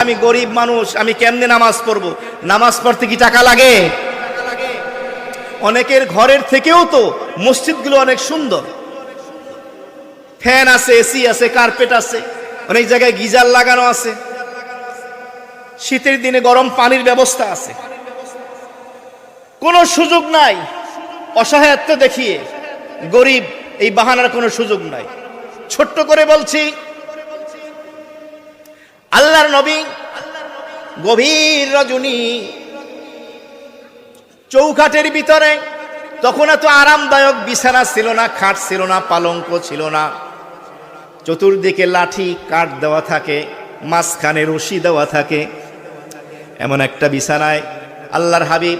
আমি গরিব মানুষ, আমি কেমনে নামাজ পড়বো? নামাজ পড়তে কি টাকা লাগে? অনেকের ঘরের থেকেও তো মসজিদগুলো অনেক সুন্দর, ফ্যান আছে, এসি আছে, কার্পেট আছে, অনেক জায়গায় গিজার লাগানো আছে, শীতের দিনে গরম পানির ব্যবস্থা আছে। কোনো সুযোগ নাই, অসহায়ত্ব দেখিয়ে গরিব এই বাহানার কোনো সুযোগ নাই। ছোট্ট করে বলছি, আল্লাহর নবী গভীর রজনী চৌকাঠের ভিতরে, তখন এত আরামদায়ক বিছানা ছিল না, খাট ছিল না, পালঙ্ক ছিল না, চতুর্দিকে লাঠি কাঠ দেওয়া থাকে, মাঝখানে রশি দেওয়া থাকে। এমন একটা বিছানায় আল্লাহর হাবিব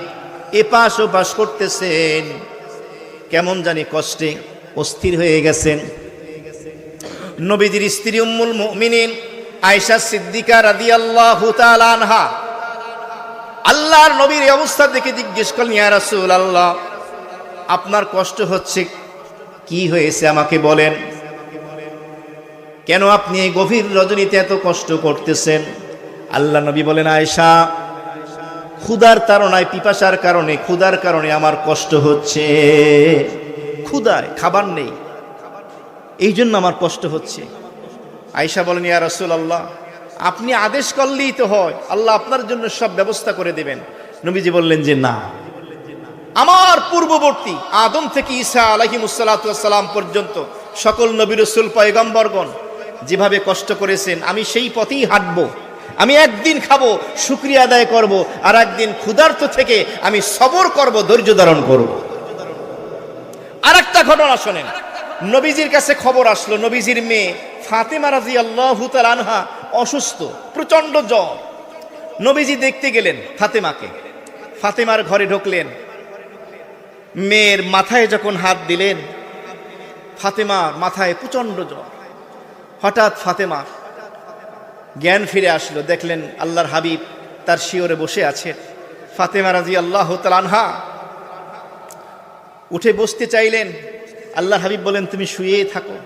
এপাশ ওপাশ করতেছেন, কেমন জানি কষ্টে অস্থির হয়ে গেছেন। নবীজির স্ত্রী উম্মুল মুমিনিন আয়েশা সিদ্দিকা রাদিয়াল্লাহু তাআলা আনহা আল্লাহর নবীর এই অবস্থা দেখে জিজ্ঞেস করলেন, ইয়া রাসূলুল্লাহ, আপনার কষ্ট হচ্ছে, কি হয়েছে আমাকে বলেন, কেন আপনি এই গভীর রজনীতে এত কষ্ট করতেছেন? আল্লাহ নবী বলেন, আয়েশা, ক্ষুধার তাড়নায়, পিপাসার কারণে, ক্ষুধার কারণে আমার কষ্ট হচ্ছে। ক্ষুধায় খাবার নেই, এই জন্য আমার কষ্ট হচ্ছে। আয়েশা বলেন, ইয়া রাসূলুল্লাহ, আপনি আদেশ করলেই তো হয়, আল্লাহ আপনার জন্য সব ব্যবস্থা করে দেবেন। নবীজি বললেন যে না, আমার পূর্ববর্তী আদম থেকে ঈসা আলাইহিমুসসালাতু ওয়াসসালাম পর্যন্ত সকল নবী রাসূল পয়গম্বরগণ যেভাবে কষ্ট করেছেন, আমি সেই পথেই হাঁটবো। আমি একদিন খাবো, শুকরিয়া আদায় করব, আর একদিন ক্ষুধার্ত থেকে আমি সবর করব, ধৈর্য ধারণ করব। আর একটা ঘটনা শোনেন, নবীজির কাছে খবর আসলো, নবীজির মেয়ে ফাতেমা রাদিয়াল্লাহু তাআলা আনহা অসুস্থ, প্রচন্ড জ্বর। নবীজি দেখতে গেলেন ফাতেমাকে, ফাতেমার ঘরে ঢুকলেন, মেয়ের মাথায় যখন হাত দিলেন, ফাতেমার মাথায় প্রচন্ড জ্বর। হঠাৎ ফাতেমা জ্ঞান ফিরে আসলো, দেখলেন আল্লাহর হাবিব তার শিয়রে বসে আছে। ফাতেমা রাদিয়াল্লাহু তাআলা আনহা উঠে বসতে চাইলেন, আল্লাহর হাবিব বলেন, তুমি শুয়েই থাকো,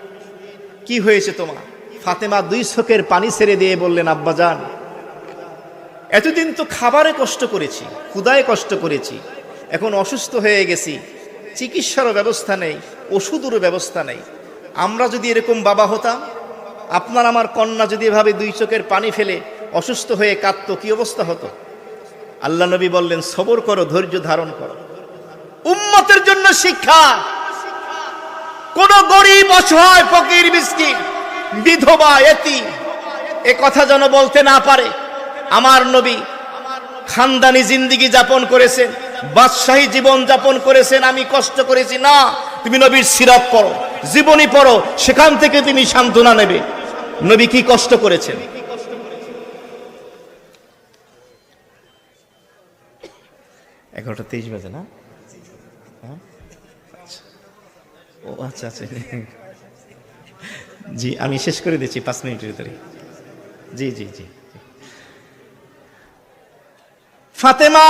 কি হয়েছে তোমার? ফাতেমা দুই চোখের পানি ছেড়ে দিয়ে বললেন, আব্বাজান, এতদিন তো খাবারে কষ্ট করেছি, ক্ষুধায় কষ্ট করেছি, এখন অসুস্থ হয়ে গেছি, চিকিৎসারও ব্যবস্থা নেই, ওষুধেরও ব্যবস্থা নেই। আমরা যদি এরকম বাবা হতাম, আপনার আমার কন্যা যদি এভাবে দুই চোখের পানি ফেলে অসুস্থ হয়ে কাঁদতো, কি অবস্থা হতো? আল্লাহ নবী বললেন, সবর করো, ধৈর্য ধারণ করো। উম্মতের জন্য শিক্ষা, কোন গরিব, অসহায়, ফকির, মিসকিন, বিধবা, এতিম এ কথা যেন বলতে না পারে। আমার নবী খানদানি জিন্দেগি যাপন করেছেন, বাদশাহী জীবন যাপন করেছেন, আমি কষ্ট করেছি না। তুমি নবীর সিরাত পড়ো, জীবনী পড়ো, সেখান থেকে তুমি সান্ত্বনা নেবে নবী কি কষ্ট করেছেন। এগারোটা 23 বাজে না? ও আচ্ছা আচ্ছা, জি আমি শেষ করে দিচ্ছি 5 মিনিটের ভিতরে। জি জি জি। ফাতেমা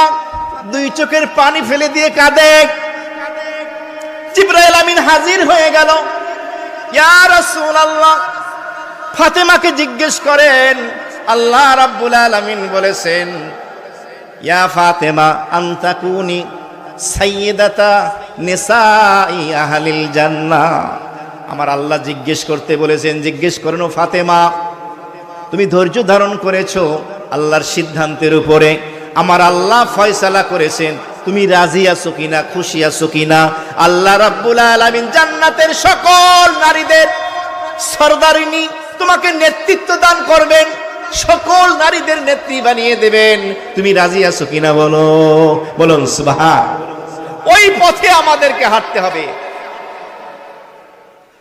দুই চোখের পানি ফেলে দিয়ে কাঁদে। জিবরাইল আমিন হাজির হয়ে গেল, ইয়া রাসূলুল্লাহ। ফাতেমাকে জিজ্ঞেস করেন, আল্লাহ রাব্বুল আলামিন বলেছেন, ইয়া ফাতেমা আনতা কুনি সাইয়্যিদাতা নিসাই আহলিল জান্নাহ। আমার আল্লাহ জিজ্ঞেস করতে বলেছেন, জিজ্ঞেস করেন, ও ফাতেমা, তুমি ধৈর্য ধারণ করেছো আল্লাহর সিদ্ধান্তের উপরে, আমার আল্লাহ ফয়সালা করেছেন, তুমি রাজি আছো কিনা, খুশি আছো কিনা? আল্লাহ রাব্বুল আলামিন জান্নাতের সকল নারীদের সরদারিনী তোমাকে নেতৃত্ব দান করবেন, সকল নারীদের নেত্রী বানিয়ে দেবেন, তুমি রাজি আছো কিনা বলো, বলুন সুবহান। ওই পথে আমাদেরকে হাঁটতে হবে।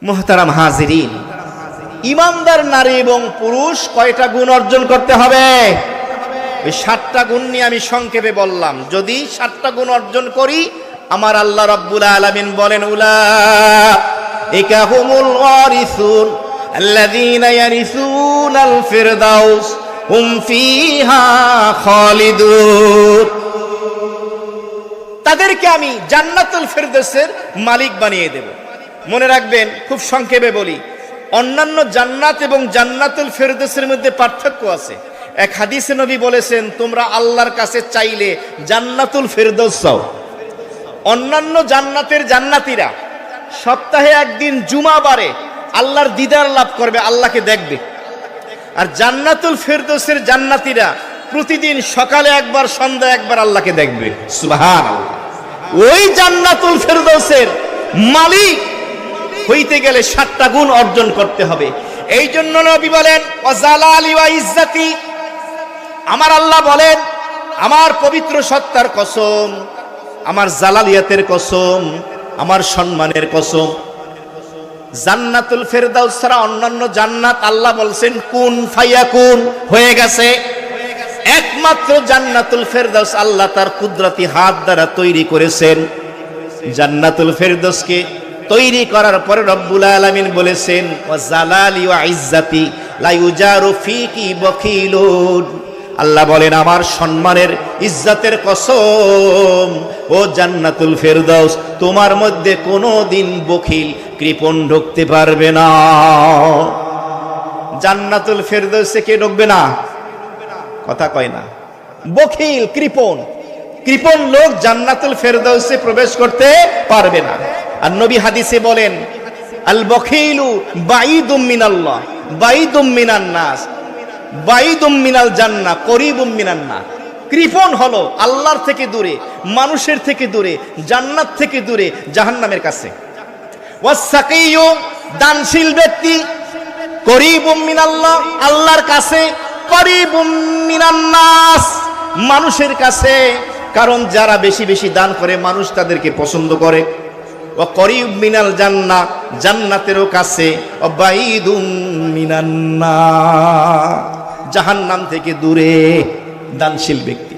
মুহতারাম হাজিরিন, ইমানদার নারী এবং পুরুষ কয়টা গুণ অর্জন করতে হবে? ওই 7টা গুণ নিয়ে আমি সংক্ষেপে বললাম। যদি 7টা গুণ অর্জন করি, আমার আল্লাহ রাব্বুল আলামিন বলেন, উলাইকা হুমুল ওয়ারিসুন আল্লাযীনা ইয়ারিসুনাল ফিরদাউস হুম ফিহা খালিদুন। তাদেরকে আমি জান্নাতুল ফিরদাউসের মালিক বানিয়ে দেব। মনে রাখবেন, খুব সংক্ষেপে বলি, অন্যান্য জান্নাত এবং জান্নাতুল ফিরদাউসের মধ্যে পার্থক্য আছে। এক হাদিসে নবী বলেছেন, তোমরা আল্লাহর কাছে চাইলে জান্নাতুল ফেরদৌস চাও। অন্যান্য জান্নাতের জান্নাতীরা সপ্তাহে একদিন জুমাবারে আল্লাহর দিদার লাভ করবে, আল্লাহকে দেখবে। আর জান্নাতুল ফেরদৌসের জান্নাতীরা প্রতিদিন সকালে একবার সন্ধ্যায় একবার আল্লাহকে দেখবে। সুবহানাল্লাহ। ওই জান্নাতুল ফেরদৌসের মালিক হইতে গেলে 7টা গুণ অর্জন করতে হবে। এই জন্য নবী বলেন, ওয়াজালালি ওয়া ইজ্জতি, আমার আল্লাহ বলেন, আমার পবিত্র সত্তার কসম, আমার জালালিয়াতের কসম, আমার সম্মানের কসম, জান্নাতুল ফেরদাউস ছাড়া অন্যান্য জান্নাত আল্লাহ বলছেন কুন ফায়াকুন, হয়ে গেছে। একমাত্র জান্নাতুল ফেরদাউস আল্লাহ তার কুদরতি হাত দ্বারা তৈরি করেছেন। জান্নাতুল ফেরদাউসকে তৈরি করার পরে রব্বুল আলামিন বলেছেন, ওয়া জালালি ওয়া ইজ্জাতি লা ইউজারু ফিকি বখিলুন, আল্লাহ বলেন আমার সম্মানের ইজ্জতের কসম, ও জান্নাতুল ফেরদাউস, তোমার মধ্যে কোনোদিন বখিল কৃপণ ঢুকতে পারবে না। জান্নাতুল ফেরদাউসে কে ঢুকবে না? কথা কয় না। বখিল, কৃপণ লোক জান্নাতুল ফেরদাউসে প্রবেশ করতে পারবে না। আর নবী হাদিসে বলেন, আল বখিলু বাঈদুম মিনাল্লাহ বাঈদুম মিনান নাস বাঈদুম মিনাল জান্নাহ করিবুম মিনান নার। কৃপণ হলো আল্লাহর থেকে দূরে, মানুষের থেকে দূরে, জান্নাত থেকে দূরে, জাহান্নামের কাছে। ওয়াসাকিয়ু, দানশীল ব্যক্তি, করিবুম মিনাল্লাহ, আল্লাহর কাছে, করিবুম মিনান নাস, মানুষের কাছে। কারণ যারা বেশি বেশি দান করে মানুষ তাদেরকে পছন্দ করে। ওয়া করিব মিনাল জান্নাহ, জান্নাতেরও কাছে। ওয়া বাঈদুম মিনান নার, জাহান্নাম থেকে দূরে। দানশীল ব্যক্তি।